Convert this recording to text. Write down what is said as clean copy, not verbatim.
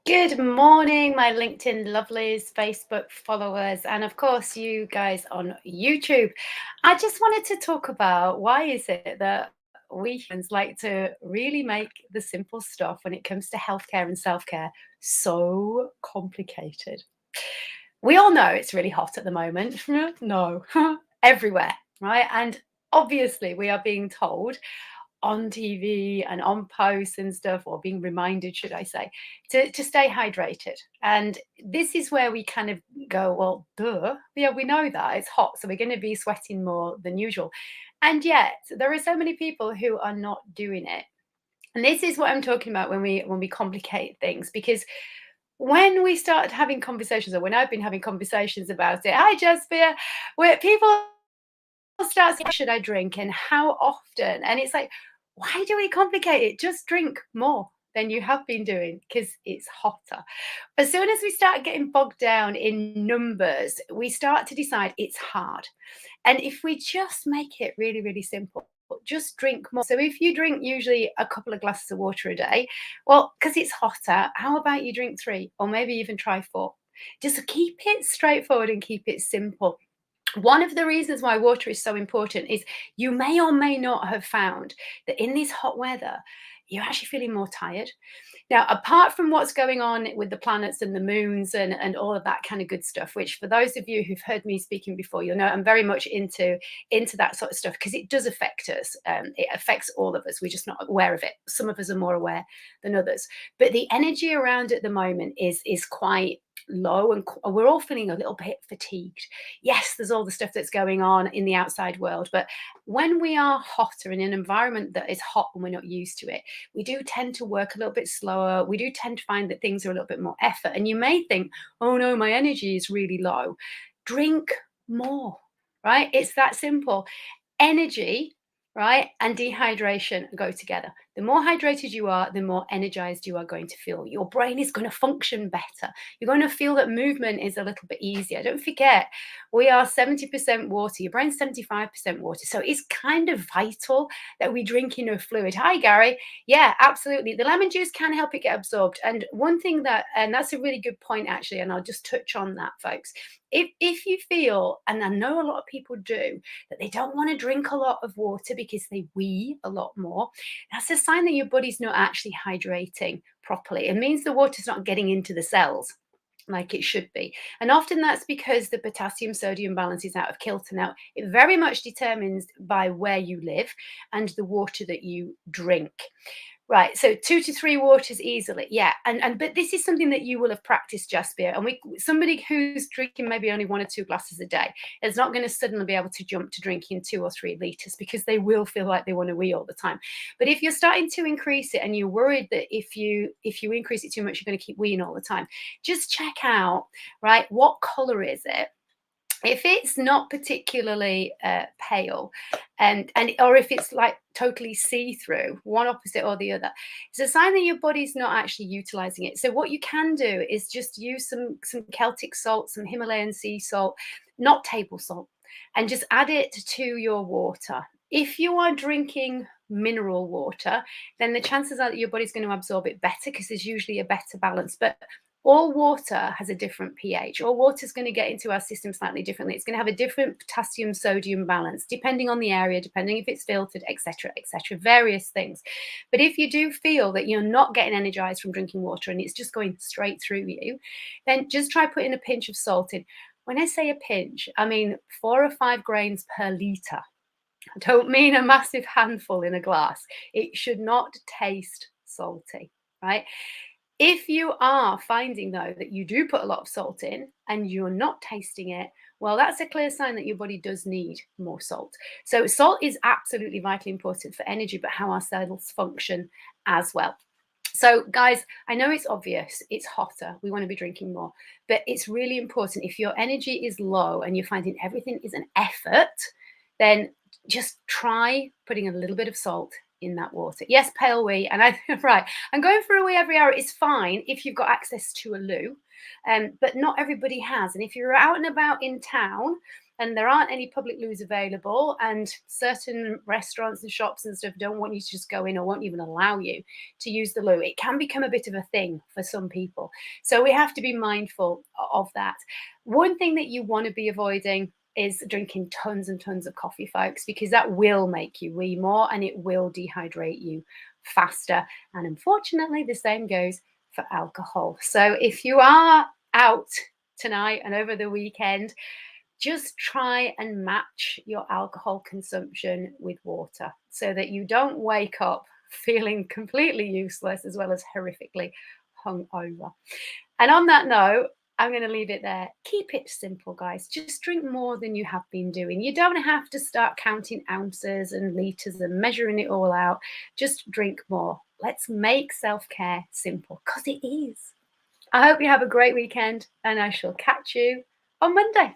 Good morning, my LinkedIn lovelies, Facebook followers, and of course, you guys on YouTube. I just wanted to talk about why is it that we humans like to really make the simple stuff when it comes to healthcare and self-care so complicated. We all know it's really hot at the moment. No, everywhere, right? And obviously, we are being told on TV and on posts and stuff, or being reminded, should I say, to stay hydrated. And this is where we kind of go, well, duh. Yeah, we know that it's hot, so we're going to be sweating more than usual. And yet, there are so many people who are not doing it. And this is what I'm talking about when we complicate things, because when we start having conversations, or when I've been having conversations about it, hi Jasper, where people start saying, should I drink and how often? And it's like, why do we complicate it? Just drink more than you have been doing because it's hotter. As soon as we start getting bogged down in numbers, we start to decide it's hard. And if we just make it really, really simple, just drink more. So if you drink usually a couple of glasses of water a day, well, because it's hotter, how about you drink three or maybe even try four? Just keep it straightforward and keep it simple. One of the reasons why water is so important is you may or may not have found that in this hot weather, you're actually feeling more tired. Now, apart from what's going on with the planets and the moons and all of that kind of good stuff, which for those of you who've heard me speaking before, you'll know I'm very much into that sort of stuff because it does affect us. It affects all of us. We're just not aware of it. Some of us are more aware than others. But the energy around at the moment is quite low, and we're all feeling a little bit fatigued. Yes, there's all the stuff that's going on in the outside world, but when we are hotter in an environment that is hot and we're not used to it, we do tend to work a little bit slower. We do tend to find that things are a little bit more effort. And you may think, oh no, my energy is really low. Drink more, right? It's that simple. Energy, right, and dehydration go together. The more hydrated you are, the more energized you are going to feel. Your brain is going to function better. You're going to feel that movement is a little bit easier. Don't forget, we are 70% water. Your brain's 75% water. So it's kind of vital that we drink enough fluid. Hi, Gary. Yeah, absolutely. The lemon juice can help it get absorbed. And one thing and that's a really good point, actually, and I'll just touch on that, folks. If you feel, and I know a lot of people do, that they don't want to drink a lot of water because they wee a lot more, that's a sign that your body's not actually hydrating properly. It means the water's not getting into the cells like it should be. And often that's because the potassium sodium balance is out of kilter. Now, it very much determines by where you live and the water that you drink. Right, so 2 to 3 waters easily, yeah, and but this is something that you will have practiced, Jasper, and somebody who's drinking maybe only 1 or 2 glasses a day is not gonna suddenly be able to jump to drinking 2 or 3 liters because they will feel like they wanna wee all the time. But if you're starting to increase it and you're worried that if you increase it too much, you're gonna keep weeing all the time, just check out, right, what color is it? If it's not particularly pale, and or if it's like totally see-through, one opposite or the other, it's a sign that your body's not actually utilizing it. So what you can do is just use some Celtic salt, some Himalayan sea salt, not table salt, and just add it to your water. If you are drinking mineral water, then the chances are that your body's going to absorb it better because there's usually a better balance. But all water has a different pH. All water is going to get into our system slightly differently. It's going to have a different potassium sodium balance, depending on the area, depending if it's filtered, etc., various things. But if you do feel that you're not getting energized from drinking water and it's just going straight through you, then just try putting a pinch of salt in. When I say a pinch, I mean 4 or 5 grains per liter. I don't mean a massive handful in a glass. It should not taste salty, right? If you are finding, though, that you do put a lot of salt in and you're not tasting it, well, that's a clear sign that your body does need more salt. So salt is absolutely vitally important for energy, but how our cells function as well. So, guys, I know it's obvious, it's hotter, we want to be drinking more, but it's really important. If your energy is low and you're finding everything is an effort, then just try putting a little bit of salt in that water. Yes, pale wee, and right, and going for a wee every hour is fine if you've got access to a loo, but not everybody has. And if you're out and about in town, and there aren't any public loos available, and certain restaurants and shops and stuff don't want you to just go in or won't even allow you to use the loo, it can become a bit of a thing for some people. So we have to be mindful of that. One thing that you want to be avoiding is drinking tons and tons of coffee, folks, because that will make you wee more and it will dehydrate you faster. And unfortunately, the same goes for alcohol. So if you are out tonight and over the weekend, just try and match your alcohol consumption with water so that you don't wake up feeling completely useless as well as horrifically hungover. And on that note, I'm going to leave it there. Keep it simple, guys. Just drink more than you have been doing. You don't have to start counting ounces and liters and measuring it all out. Just drink more. Let's make self-care simple, because it is. I hope you have a great weekend, and I shall catch you on Monday.